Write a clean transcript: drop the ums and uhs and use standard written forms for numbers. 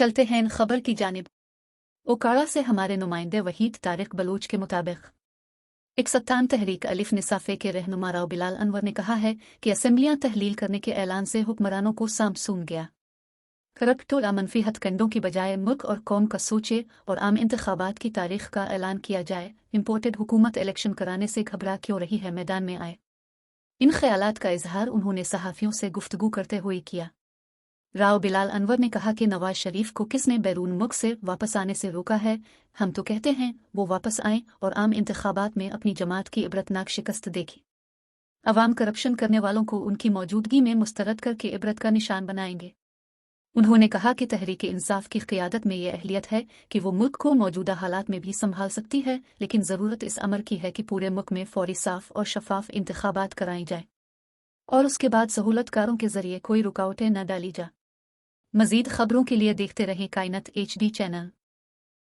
चलते हैं खबर की जानिब। ओकाड़ा से हमारे नुमाइंदे वहीद तारिक बलूच के मुताबिक एक सत्तान तहरीक अलिफ निसाफे के रहनुमा राव बिलाल अनवर ने कहा है कि असम्बलियां तहलील करने के ऐलान से हुक्मरानों को सांप-सून गया। करप्टोला मनफी हथकंडों की बजाय मुल्क और कौम का सोचे और आम इंतखाबात की तारीख का ऐलान किया जाए। इम्पोर्टेड हुकूमत इलेक्शन कराने से घबरा क्यों रही है, मैदान में आए। इन ख्यालात का इजहार उन्होंने सहाफ़ियों से गुफ्तगू करते हुए किया। राव बिलाल अनवर ने कहा कि नवाज शरीफ को किसने बैरून मुल्क से वापस आने से रोका है। हम तो कहते हैं वो वापस आएं और आम इंतखाबात में अपनी जमात की इबरतनाक शिकस्त देखी। अवाम करप्शन करने वालों को उनकी मौजूदगी में मुस्तरद करके इबरत का निशान बनाएंगे। उन्होंने कहा कि तहरीक इंसाफ की क़ियादत में ये अहलियत है कि वो मुल्क को मौजूदा हालात में भी संभाल सकती है, लेकिन ज़रूरत इस अमर की है कि पूरे मुल्क में फौरी साफ और शफाफ इंतखाबात कराई जाए और उसके बाद सहूलतकारों के जरिए कोई रुकावटें न डाली जा। मज़ीद खबरों के लिए देखते रहें कायनात HD चैनल।